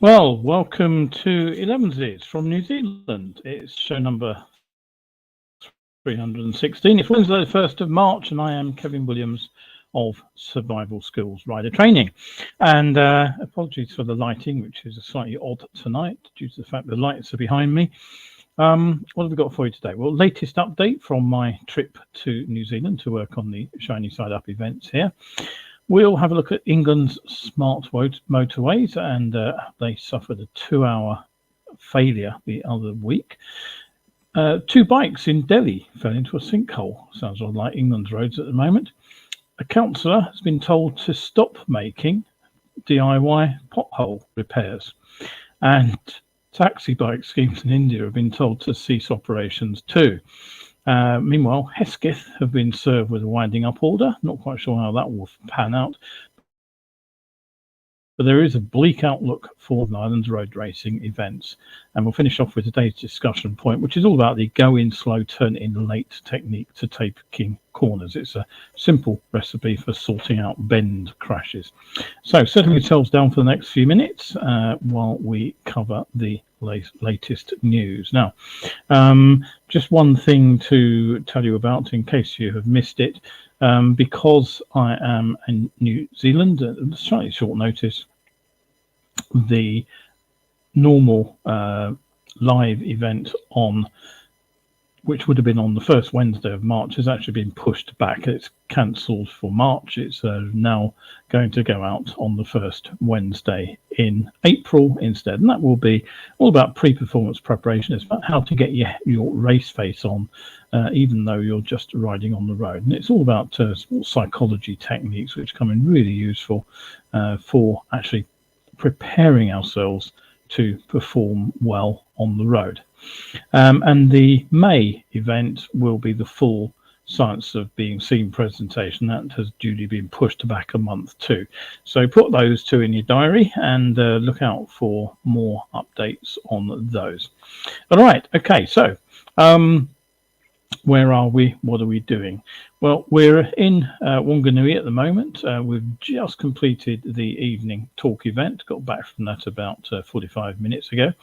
Well, welcome to Elevenses from New Zealand. It's show number 316. It's Wednesday, the 1st of March, and I am Kevin Williams of Survival Skills Rider Training. And apologies for the lighting, which is slightly odd tonight due to the fact the lights are behind me. What have we got for you today? Well, latest update from my trip to New Zealand to work on the Shiny Side Up events here. We'll have a look at England's smart motorways, and they suffered a 2-hour failure the other week. 2 bikes in Delhi fell into a sinkhole. Sounds like England's roads at the moment. A councillor has been told to stop making DIY pothole repairs. And taxibike schemes in India have been told to cease operations too. Meanwhile, Hesketh have been served with a winding up order. Not quite sure how that will pan out. But there is a bleak outlook for Northern Ireland's road racing events. And we'll finish off with today's discussion point, which is all about the go in slow, turn in late technique to taking corners. It's a simple recipe for sorting out bend crashes. So setting yourselves down for the next few minutes while we cover the latest news. Now, just one thing to tell you about in case you have missed it. Because I am in New Zealand at slightly short notice, the normal live event which would have been on the first Wednesday of March has actually been pushed back. It's cancelled for March. It's now going to go out on the first Wednesday in April instead. And that will be all about pre-performance preparation. It's about how to get your race face on, even though you're just riding on the road. And it's all about psychology techniques, which come in really useful for actually preparing ourselves to perform well on the road. And the May event will be the full Science of Being Seen presentation. That has duly been pushed back a month too. So put those two in your diary and look out for more updates on those. All right. Okay. So where are we? What are we doing? Well, we're in Wanganui at the moment. We've just completed the evening talk event. Got back from that about 45 minutes ago.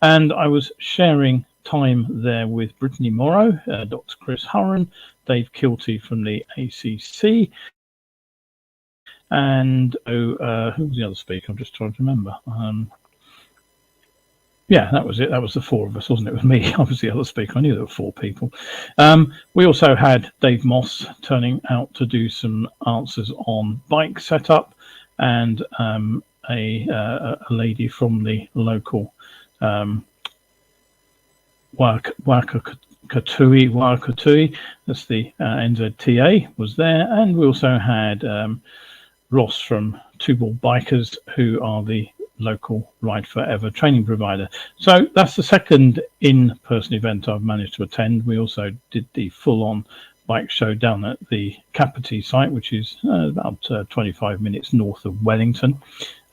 And I was sharing time there with Brittany Morrow, Dr. Chris Hurren, Dave Kilty from the ACC. And who was the other speaker? I'm just trying to remember. Yeah, that was it. That was the 4 of us, wasn't it? It was me. I was the other speaker. I knew there were 4 people. We also had Dave Moss turning out to do some answers on bike setup, and a lady from the local Wakatui, that's the NZTA, was there. And we also had Ross from Two Ball Bikers, who are the local Ride Forever training provider. So that's the second in-person event I've managed to attend. We also did the full-on bike show down at the Kapiti site, which is about 25 minutes north of Wellington.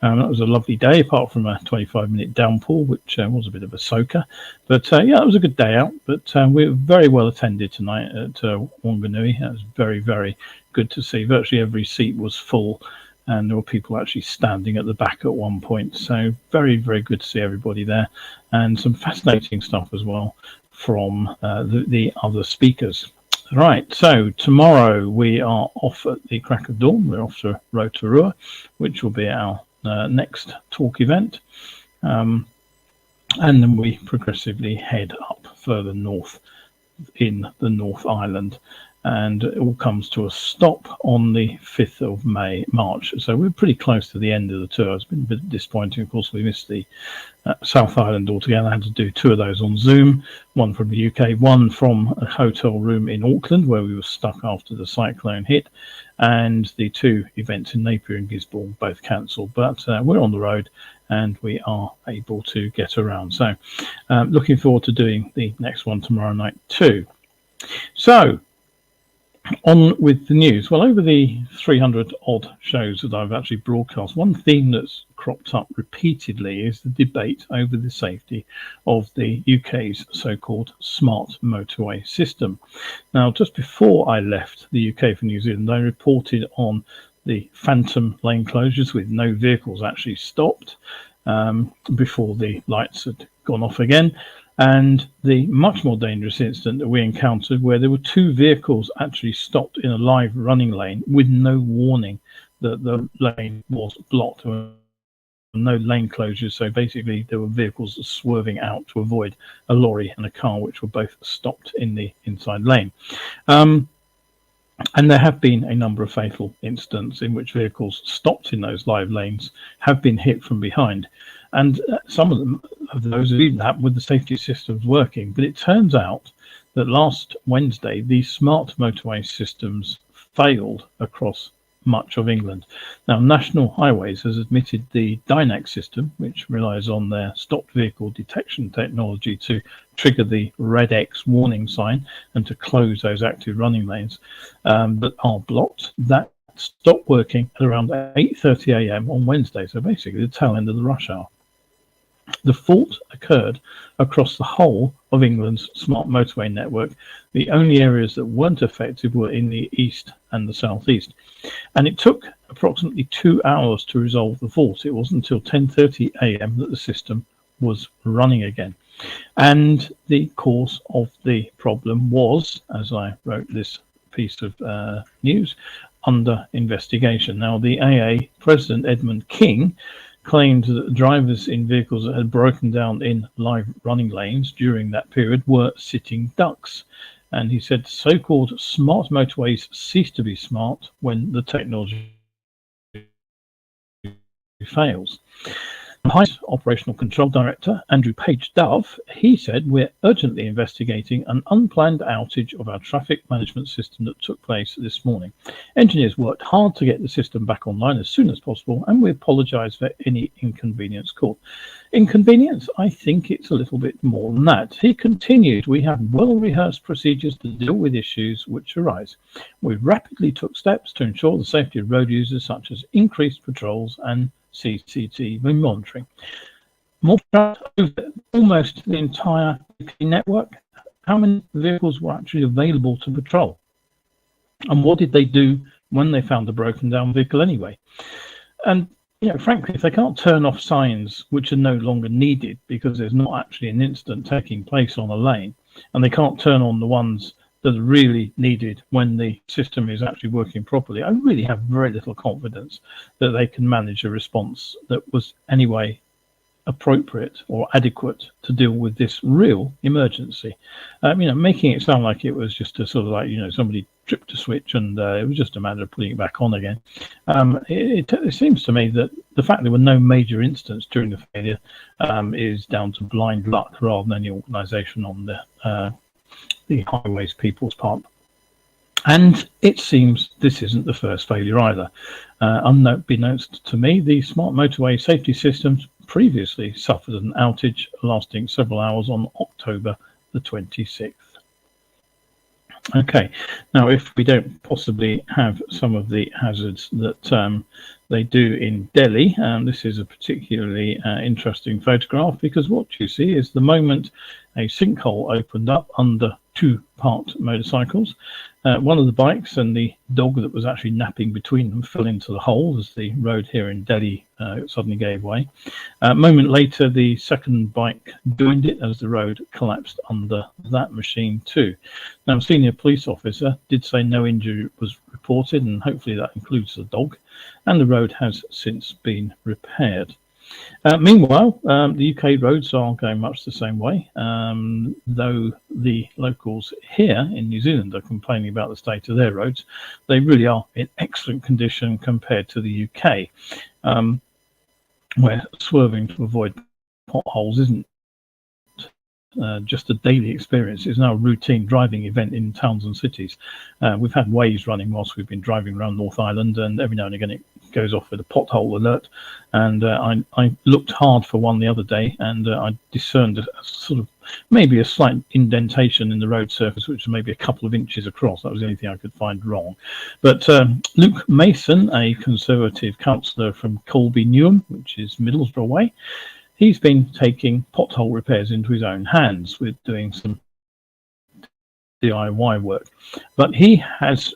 That was a lovely day, apart from a 25-minute downpour, which was a bit of a soaker. But yeah, it was a good day out. But we were very well attended tonight at Wanganui. It was very, very good to see. Virtually every seat was full, and there were people actually standing at the back at one point. So very, very good to see everybody there, and some fascinating stuff as well from the other speakers. Right, so tomorrow we are off at the crack of dawn. We're off to Rotorua, which will be our next talk event. And then we progressively head up further north in the North Island. And it all comes to a stop on the 5th of March. So we're pretty close to the end of the tour. It's been a bit disappointing. Of course, we missed the South Island altogether. I had to do 2 of those on Zoom, one from the UK, one from a hotel room in Auckland, where we were stuck after the cyclone hit, and the 2 events in Napier and Gisborne, both cancelled. But we're on the road, and we are able to get around. So looking forward to doing the next one tomorrow night too. So on with the news. Well, over the 300 odd shows that I've actually broadcast, one theme that's cropped up repeatedly is the debate over the safety of the UK's so-called smart motorway system. Now, just before I left the UK for New Zealand, I reported on the phantom lane closures with no vehicles actually stopped. before the lights had gone off again. And the much more dangerous incident that we encountered, where there were two vehicles actually stopped in a live running lane with no warning that the lane was blocked, no lane closures. So basically there were vehicles swerving out to avoid a lorry and a car, which were both stopped in the inside lane. And there have been a number of fatal incidents in which vehicles stopped in those live lanes have been hit from behind. And some of those have even happened with the safety systems working. But it turns out that last Wednesday, these smart motorway systems failed across much of England. Now, National Highways has admitted the Dynac system, which relies on their stopped vehicle detection technology to trigger the red X warning sign and to close those active running lanes that are blocked. That stopped working at around 8:30 a.m. on Wednesday, so basically the tail end of the rush hour. The fault occurred across the whole of England's smart motorway network. The only areas that weren't affected were in the east and the southeast. And it took approximately 2 hours to resolve the fault. It wasn't until 10:30 a.m. that the system was running again. And the cause of the problem was, as I wrote this piece of news, under investigation. Now, the AA President Edmund King claimed that drivers in vehicles that had broken down in live running lanes during that period were sitting ducks. And he said so-called smart motorways cease to be smart when the technology fails. High's Operational Control Director, Andrew Page Dove, he said, "We're urgently investigating an unplanned outage of our traffic management system that took place this morning. Engineers worked hard to get the system back online as soon as possible, and we apologise for any inconvenience caused." Inconvenience? I think it's a little bit more than that. He continued, "We have well-rehearsed procedures to deal with issues which arise. We rapidly took steps to ensure the safety of road users, such as increased patrols and CCTV monitoring." More over almost the entire network. How many vehicles were actually available to patrol? And what did they do when they found a broken down vehicle anyway? And frankly, if they can't turn off signs which are no longer needed because there's not actually an incident taking place on a lane, and they can't turn on the ones that are really needed when the system is actually working properly, I really have very little confidence that they can manage a response that was anyway appropriate or adequate to deal with this real emergency. Making it sound like it was just a sort of somebody tripped a switch and it was just a matter of putting it back on again. It seems to me that the fact there were no major incidents during the failure is down to blind luck rather than any organisation on the highways people's part. And it seems this isn't the first failure either. Unbeknownst to me, the smart motorway safety systems previously suffered an outage lasting several hours on October the 26th. Okay, now if we don't possibly have some of the hazards that they do in Delhi, this is a particularly interesting photograph, because what you see is the moment a sinkhole opened up under two parked motorcycles. One of the bikes and the dog that was actually napping between them fell into the hole as the road here in Delhi suddenly gave way. A moment later, the second bike joined it as the road collapsed under that machine too. Now, a senior police officer did say no injury was reported, and hopefully that includes the dog, and the road has since been repaired. Meanwhile, the UK roads are going much the same way, though the locals here in New Zealand are complaining about the state of their roads. They really are in excellent condition compared to the UK, where swerving to avoid potholes isn't just a daily experience. It's now a routine driving event in towns and cities. We've had waves running whilst we've been driving around North Island, and every now and again it goes off with a pothole alert. And I looked hard for one the other day, and I discerned a sort of maybe a slight indentation in the road surface, which was maybe a couple of inches across. That was the only thing I could find wrong. But Luke Mason, a Conservative councillor from Colby Newham, which is Middlesbrough way, he's been taking pothole repairs into his own hands with doing some DIY work. But he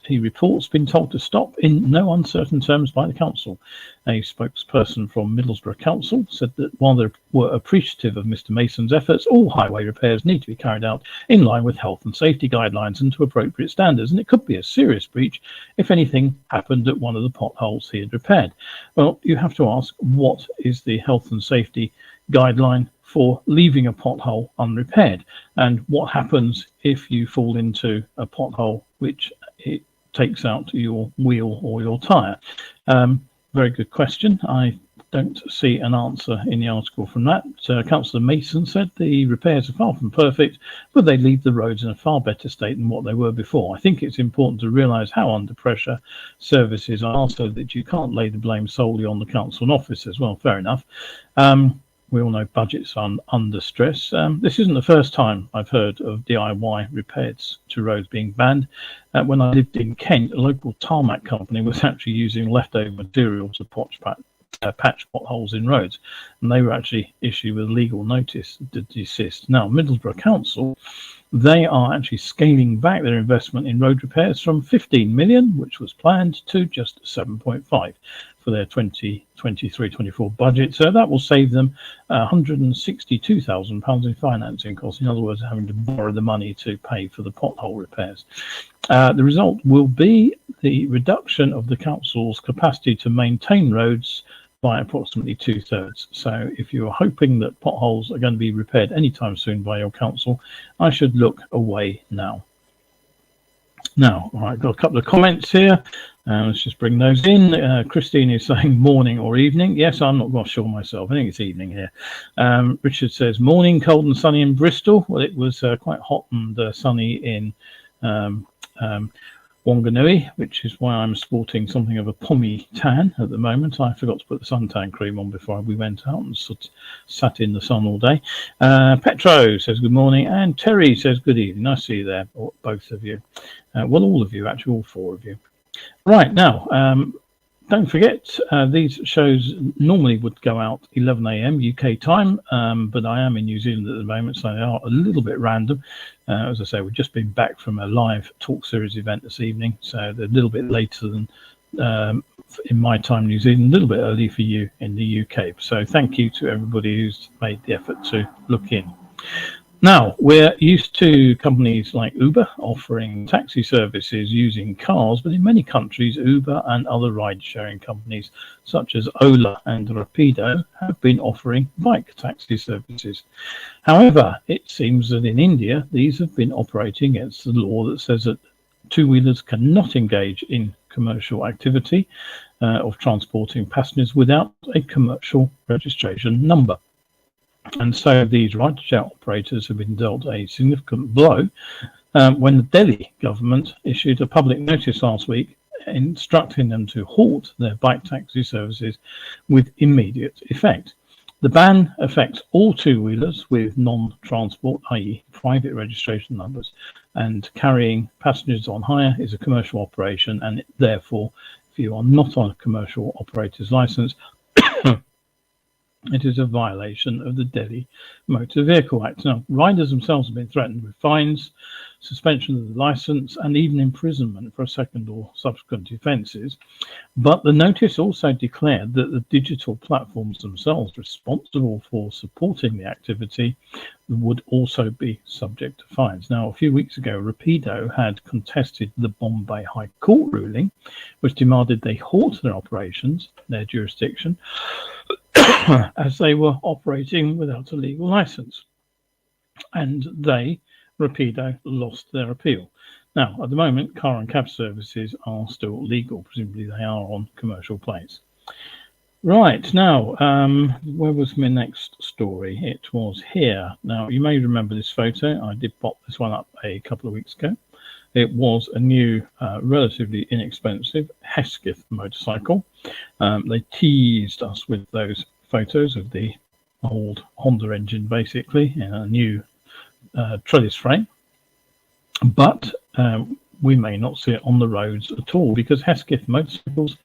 reports, been told to stop in no uncertain terms by the council. A spokesperson from Middlesbrough Council said that while they were appreciative of Mr Mason's efforts, all highway repairs need to be carried out in line with health and safety guidelines and to appropriate standards, and it could be a serious breach if anything happened at one of the potholes he had repaired. Well, you have to ask, what is the health and safety guideline for leaving a pothole unrepaired, and what happens if you fall into a pothole which it takes out your wheel or your tyre? Very good question. I don't see an answer in the article from that. Councillor Mason said the repairs are far from perfect, but they leave the roads in a far better state than what they were before. I think it's important to realise how under pressure services are, so that you can't lay the blame solely on the council and officers. Well, fair enough. We all know budgets are under stress. This isn't the first time I've heard of DIY repairs to roads being banned. When I lived in Kent, a local tarmac company was actually using leftover material to patch potholes in roads, and they were actually issued with legal notice to desist. Now, Middlesbrough Council, they are actually scaling back their investment in road repairs from 15 million, which was planned, to just 7.5 for their 2023-24 budget. So that will save them £162,000 in financing costs. In other words, having to borrow the money to pay for the pothole repairs. The result will be the reduction of the council's capacity to maintain roads by approximately 2/3. So if you're hoping that potholes are going to be repaired anytime soon by your council, I should look away now. Now, all right, got a couple of comments here. Let's just bring those in. Christine is saying morning or evening. Yes, I'm not sure myself. I think it's evening here. Richard says morning, cold and sunny in Bristol. Well, it was quite hot and sunny in Wanganui, which is why I'm sporting something of a pommy tan at the moment. I forgot to put the suntan cream on before we went out and sat in the sun all day. Petro says good morning, and Terry says good evening. Nice to see you there, both of you. Well, all of you, actually, all four of you. Right, now, don't forget, these shows normally would go out 11 a.m. UK time, but I am in New Zealand at the moment, so they are a little bit random. As I say, we've just been back from a live talk series event this evening, so they're a little bit later than in my time, New Zealand, a little bit early for you in the UK. So thank you to everybody who's made the effort to look in. Now, we're used to companies like Uber offering taxi services using cars, but in many countries, Uber and other ride-sharing companies such as Ola and Rapido have been offering bike taxi services. However, it seems that in India, these have been operating against the law that says that two-wheelers cannot engage in commercial activity of transporting passengers without a commercial registration number. And so these ride-share operators have been dealt a significant blow when the Delhi government issued a public notice last week instructing them to halt their bike taxi services with immediate effect. The ban affects all two-wheelers with non-transport, i.e. private registration numbers, and carrying passengers on hire is a commercial operation, and therefore, if you are not on a commercial operator's license, it is a violation of the Delhi Motor Vehicle Act. Now, riders themselves have been threatened with fines, suspension of the licence, and even imprisonment for second or subsequent offences. But the notice also declared that the digital platforms themselves responsible for supporting the activity would also be subject to fines. Now, a few weeks ago, Rapido had contested the Bombay High Court ruling, which demanded they halt their operations, their jurisdiction, as they were operating without a legal license. And they, Rapido, lost their appeal. Now, at the moment, car and cab services are still legal. Presumably they are on commercial plates. Right, now, where was my next story? It was here. Now, you may remember this photo. I did pop this one up a couple of weeks ago. It was a new, relatively inexpensive Hesketh motorcycle. They teased us with those photos of the old Honda engine, basically, in a new trellis frame. But we may not see it on the roads at all, because Hesketh motorcycles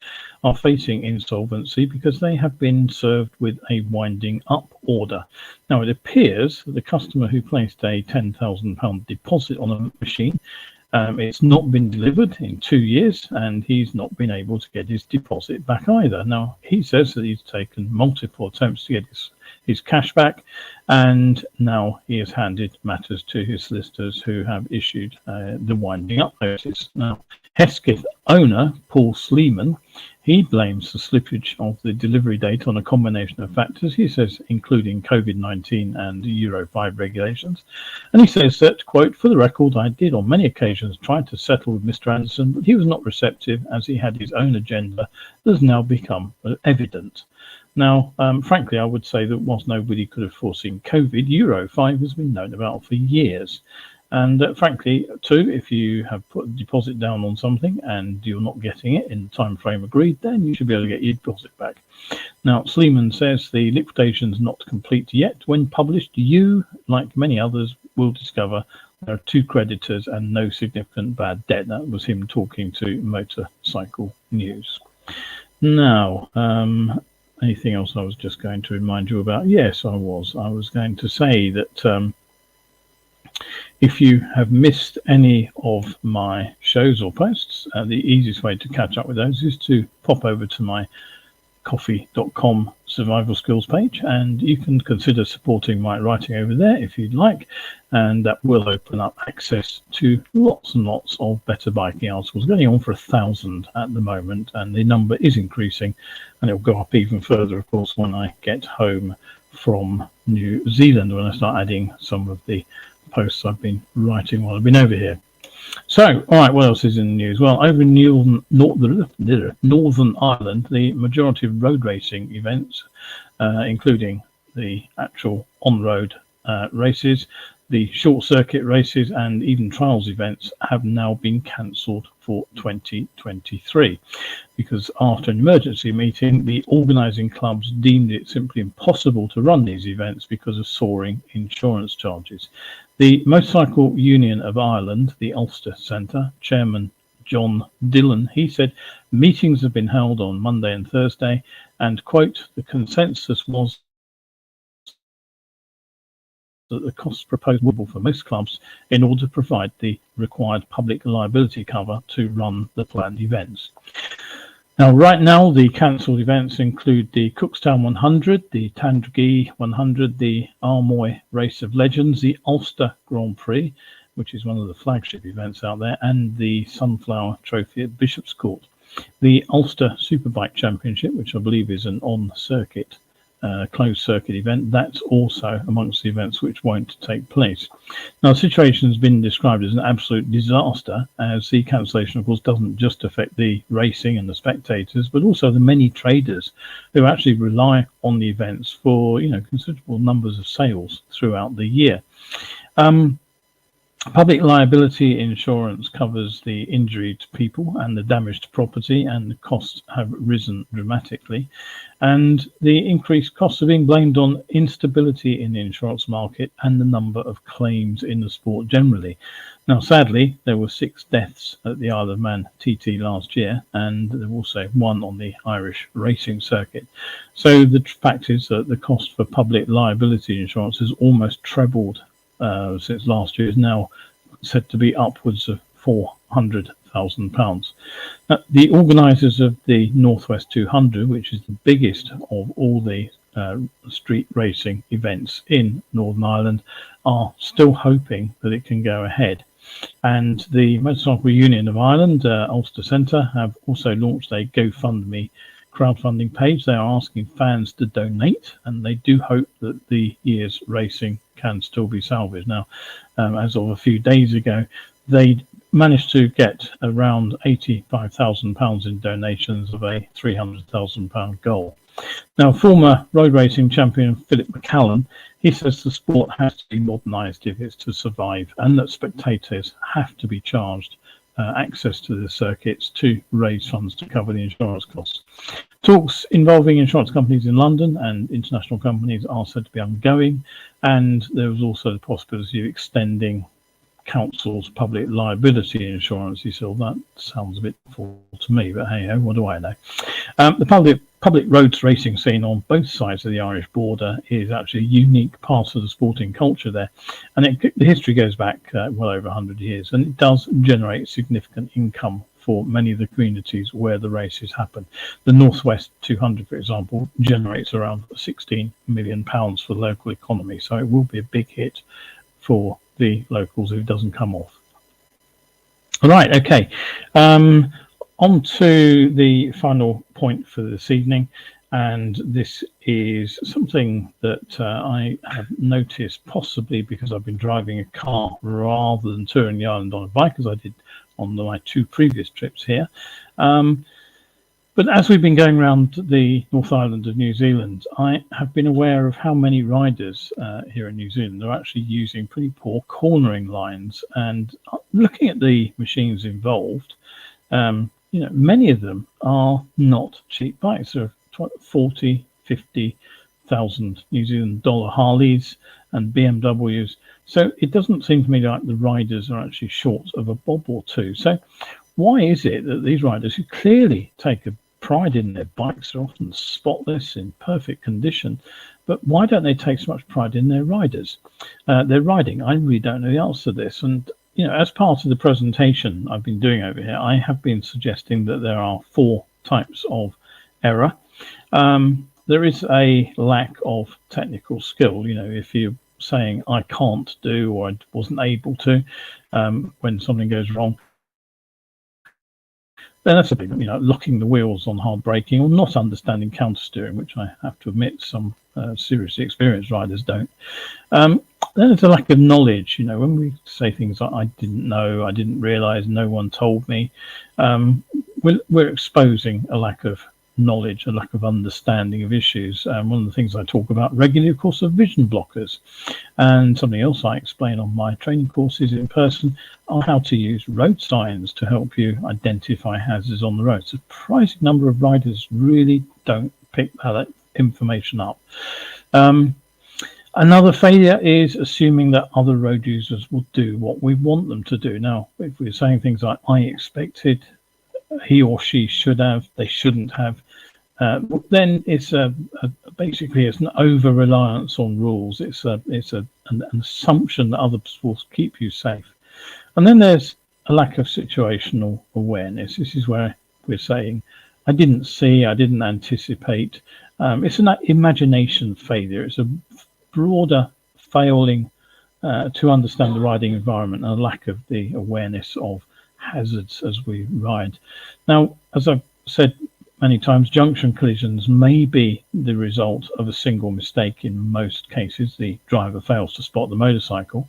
are facing insolvency because they have been served with a winding up order. Now, it appears that the customer who placed a £10,000 deposit on a machine, it's not been delivered in 2 years, and he's not been able to get his deposit back either. Now, he says that he's taken multiple attempts to get his cash back, and now he has handed matters to his solicitors, who have issued the winding up notice. Now, Hesketh owner Paul Sleeman, he blames the slippage of the delivery date on a combination of factors, he says, including COVID-19 and Euro 5 regulations. And he says that, quote, "For the record, I did on many occasions try to settle with Mr. Anderson, but he was not receptive, as he had his own agenda that has now become evident." Now, frankly, I would say that whilst nobody could have foreseen COVID, Euro 5 has been known about for years. And frankly, too, if you have put a deposit down on something and you're not getting it in the time frame agreed, then you should be able to get your deposit back. Now, Sleeman says the liquidation is not complete yet. When published, you, like many others, will discover there are 2 creditors and no significant bad debt. That was him talking to Motorcycle News. Now, anything else I was just going to remind you about? Yes, I was going to say that if you have missed any of my shows or posts, the easiest way to catch up with those is to pop over to my coffee.com survival skills page, and you can consider supporting my writing over there if you'd like, and that will open up access to lots and lots of better biking articles, going on for 1,000 at the moment, and the number is increasing, and it will go up even further, of course, when I get home from New Zealand, when I start adding some of the posts I've been writing while I've been over here. So, all right, what else is in the news? Well, over in Northern Ireland, the majority of road racing events, including the actual on-road races, the short circuit races, and even trials events, have now been cancelled for 2023, because after an emergency meeting, the organising clubs deemed it simply impossible to run these events because of soaring insurance charges. The Motorcycle Union of Ireland, the Ulster Centre, Chairman John Dillon, he said meetings have been held on Monday and Thursday, and, quote, "the consensus was that the costs proposed were for most clubs in order to provide the required public liability cover to run the planned events." Now, right now, the cancelled events include the Cookstown 100, the Tandragee 100, the Armoy Race of Legends, the Ulster Grand Prix, which is one of the flagship events out there, and the Sunflower Trophy at Bishop's Court. The Ulster Superbike Championship, which I believe is an on-circuit, closed circuit event, that's also amongst the events which won't take place. Now, the situation has been described as an absolute disaster, as the cancellation, of course, doesn't just affect the racing and the spectators, but also the many traders who actually rely on the events for, considerable numbers of sales throughout the year. Public liability insurance covers the injury to people and the damage to property, and the costs have risen dramatically. And the increased costs are being blamed on instability in the insurance market and the number of claims in the sport generally. Now, sadly, there were 6 deaths at the Isle of Man TT last year, and there was also 1 on the Irish racing circuit. So the fact is that the cost for public liability insurance has almost trebled since last year, is now said to be upwards of £400,000. The organisers of the Northwest 200, which is the biggest of all the street racing events in Northern Ireland, are still hoping that it can go ahead. And the Motorcycle Union of Ireland, Ulster Centre, have also launched a GoFundMe crowdfunding page. They are asking fans to donate, and they do hope that the year's racing can still be salvaged. Now, as of a few days ago, they managed to get around £85,000 in donations of a £300,000 goal. Now, former road racing champion Philip McCallan, he says the sport has to be modernised if it's to survive, and that spectators have to be charged access to the circuits to raise funds to cover the insurance costs. Talks involving insurance companies in London and international companies are said to be ongoing, and there was also the possibility of extending council's public liability insurance. You said, well, that sounds a bit awful to me, but hey, what do I know? The public roads racing scene on both sides of the Irish border is actually a unique part of the sporting culture there, and the history goes back well over 100 years, and it does generate significant income for many of the communities where the races happen. The Northwest 200, for example, generates around £16 million for the local economy, so it will be a big hit for the locals if it doesn't come off. All right, okay. On to the final point for this evening, and this is something that I have noticed, possibly because I've been driving a car rather than touring the island on a bike, as I did on my 2 previous trips here. But as we've been going around the North Island of New Zealand, I have been aware of how many riders here in New Zealand are actually using pretty poor cornering lines. And looking at the machines involved, many of them are not cheap bikes. They're 40, 50,000 New Zealand dollar Harleys and BMWs. So it doesn't seem to me like the riders are actually short of a bob or two. So why is it that these riders, who clearly take a pride in their bikes, are often spotless, in perfect condition, but why don't they take so much pride in their riders, their riding? I really don't know the answer to this. And as part of the presentation I've been doing over here, I have been suggesting that there are 4 types of error. There is a lack of technical skill. If you're saying I can't do, or I wasn't able to, when something goes wrong, then that's a big, locking the wheels on hard braking, or not understanding counter steering, which I have to admit some seriously experienced riders don't. Then there's a lack of knowledge. When we say things like I didn't know, I didn't realize, no one told me, we're exposing a lack of knowledge, a lack of understanding of issues. One of the things I talk about regularly, of course, are vision blockers, and something else I explain on my training courses in person are how to use road signs to help you identify hazards on the road. A surprising number of riders really don't pick that information up. Another failure is assuming that other road users will do what we want them to do. Now, if we're saying things like I expected, he or she should have, they shouldn't have, then it's basically it's an over reliance on rules. It's an assumption that others will keep you safe. And then there's a lack of situational awareness. This is where we're saying I didn't see, I didn't anticipate. It's an imagination failure. It's a broader failing to understand the riding environment, and a lack of the awareness of hazards as we ride. Now, as I've said many times, junction collisions may be the result of a single mistake. In most cases, the driver fails to spot the motorcycle,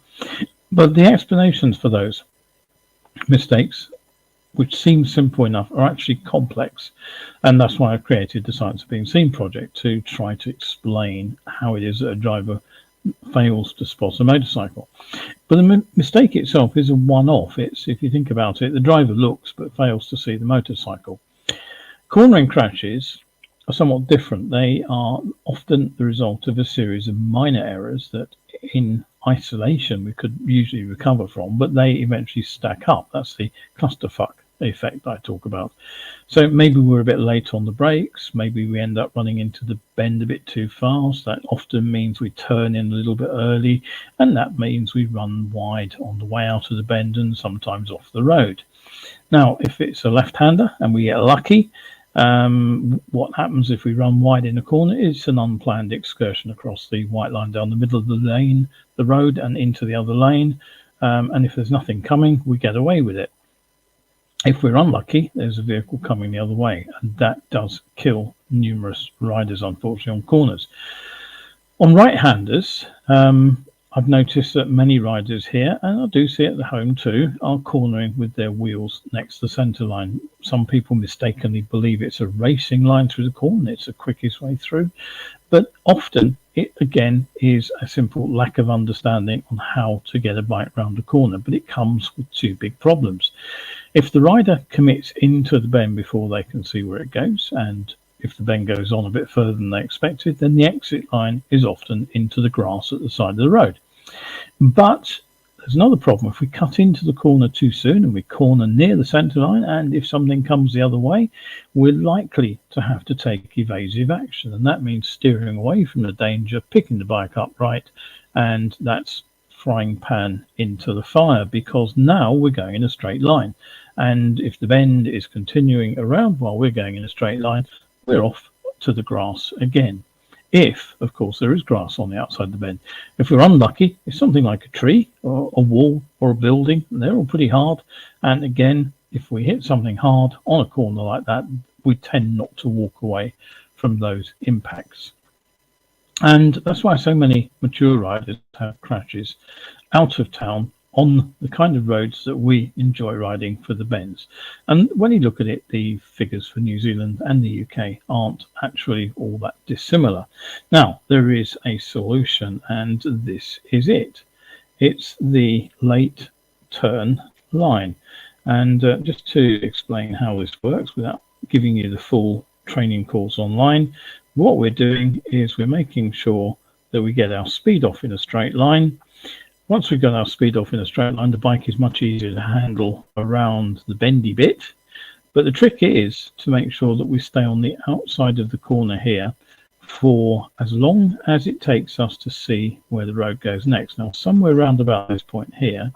but the explanations for those mistakes, which seem simple enough, are actually complex, and that's why I've created the Science of Being Seen project, to try to explain how it is that a driver fails to spot a motorcycle. But the mistake itself is a one-off. It's, if you think about it, the driver looks but fails to see the motorcycle. Cornering crashes are somewhat different. They are often the result of a series of minor errors that in isolation we could usually recover from, but they eventually stack up. That's the clusterfuck effect I talk about. So maybe we're a bit late on the brakes, maybe we end up running into the bend a bit too fast. That often means we turn in a little bit early, and that means we run wide on the way out of the bend and sometimes off the road. Now, if it's a left-hander and we get lucky, what happens if we run wide in a corner is an unplanned excursion across the white line down the middle of the lane, the road, and into the other lane, and if there's nothing coming, we get away with it. If we're unlucky, there's a vehicle coming the other way, and that does kill numerous riders, unfortunately, on corners. On right-handers, I've noticed that many riders here, and I do see it at home too, are cornering with their wheels next to the centre line. Some people mistakenly believe it's a racing line through the corner, it's the quickest way through, but often it again is a simple lack of understanding on how to get a bike round a corner, but it comes with 2 big problems. If the rider commits into the bend before they can see where it goes, and if the bend goes on a bit further than they expected, then the exit line is often into the grass at the side of the road. But there's another problem. If we cut into the corner too soon and we corner near the centre line, and if something comes the other way, we're likely to have to take evasive action. And that means steering away from the danger, picking the bike up right, and that's frying pan into the fire, because now we're going in a straight line. And if the bend is continuing around while we're going in a straight line, we're off to the grass again. If, of course, there is grass on the outside of the bend. If we're unlucky, it's something like a tree or a wall or a building. They're all pretty hard. And again, if we hit something hard on a corner like that, we tend not to walk away from those impacts. And that's why so many mature riders have crashes out of town on the kind of roads that we enjoy riding for the bends. And when you look at it, the figures for New Zealand and the UK aren't actually all that dissimilar. Now, there is a solution, and this is it. It's the late turn line. And just to explain how this works without giving you the full training course online, what we're doing is we're making sure that we get our speed off in a straight line. Once we've got our speed off in a straight line, the bike is much easier to handle around the bendy bit. But the trick is to make sure that we stay on the outside of the corner here for as long as it takes us to see where the road goes next. Now, somewhere around about this point here,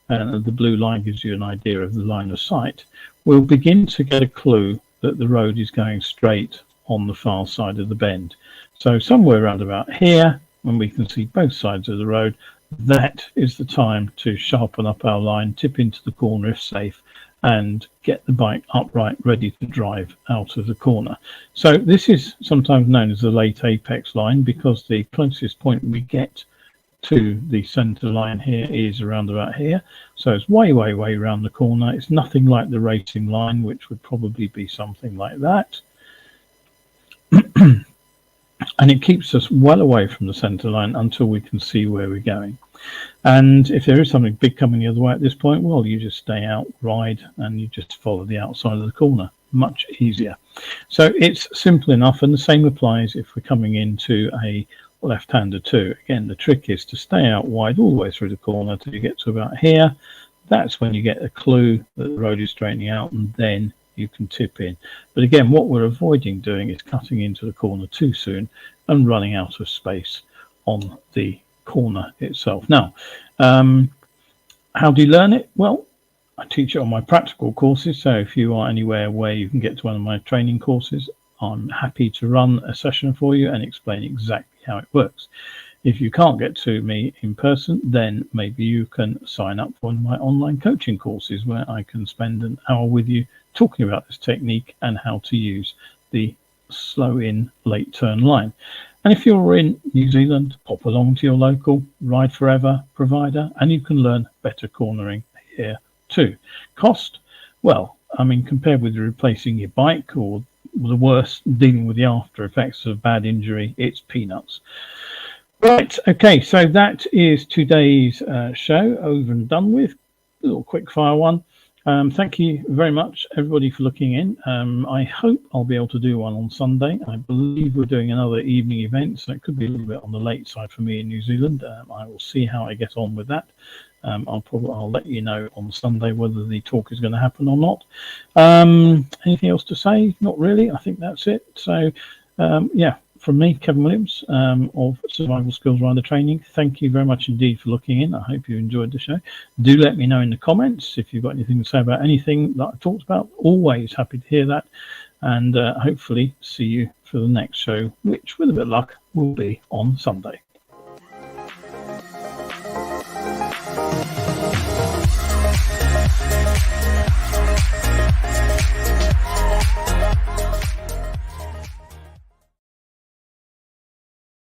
and the blue line gives you an idea of the line of sight, we'll begin to get a clue that the road is going straight on the far side of the bend. So somewhere around about here, when we can see both sides of the road, that is the time to sharpen up our line, tip into the corner if safe, and get the bike upright, ready to drive out of the corner. So this is sometimes known as the late apex line, because the closest point we get to the centre line here is around about here. So it's way around the corner. It's nothing like the racing line, which would probably be something like that. And it keeps us well away from the centre line until we can see where we're going. And if there is something big coming the other way at this point, well, you just stay out, ride, and you just follow the outside of the corner. Much easier. So it's simple enough, and the same applies if we're coming into a left-hander too. Again, the trick is to stay out wide all the way through the corner till you get to about here. That's when you get a clue that the road is straightening out, and then you can tip in. But again, what we're avoiding doing is cutting into the corner too soon and running out of space on the corner itself. Now, how do you learn it? Well, I teach it on my practical courses. So if you are anywhere where you can get to one of my training courses, I'm happy to run a session for you and explain exactly how it works. If you can't get to me in person, then maybe you can sign up for one of my online coaching courses where I can spend an hour with you talking about this technique and how to use the slow in late turn line. And if you're in New Zealand, pop along to your local Ride Forever provider and you can learn better cornering here too. Cost? Well, I mean, compared with replacing your bike or the worst, dealing with the after effects of bad injury, it's peanuts. Right, okay, so that is today's show over and done with. A little quick fire one. Thank you very much, everybody, for looking in. I hope I'll be able to do one on Sunday. I believe we're doing another evening event, so it could be a little bit on the late side for me in New Zealand. I will see how I get on with that. I'll let you know on Sunday whether the talk is going to happen or not. Anything else to say? Not really. I think that's it. So, yeah. From me, Kevin Williams of Survival Skills Rider Training, thank you very much indeed for looking in. I hope you enjoyed the show. Do let me know in the comments if you've got anything to say about anything that I talked about. Always happy to hear that. And hopefully see you for the next show, which with a bit of luck will be on Sunday.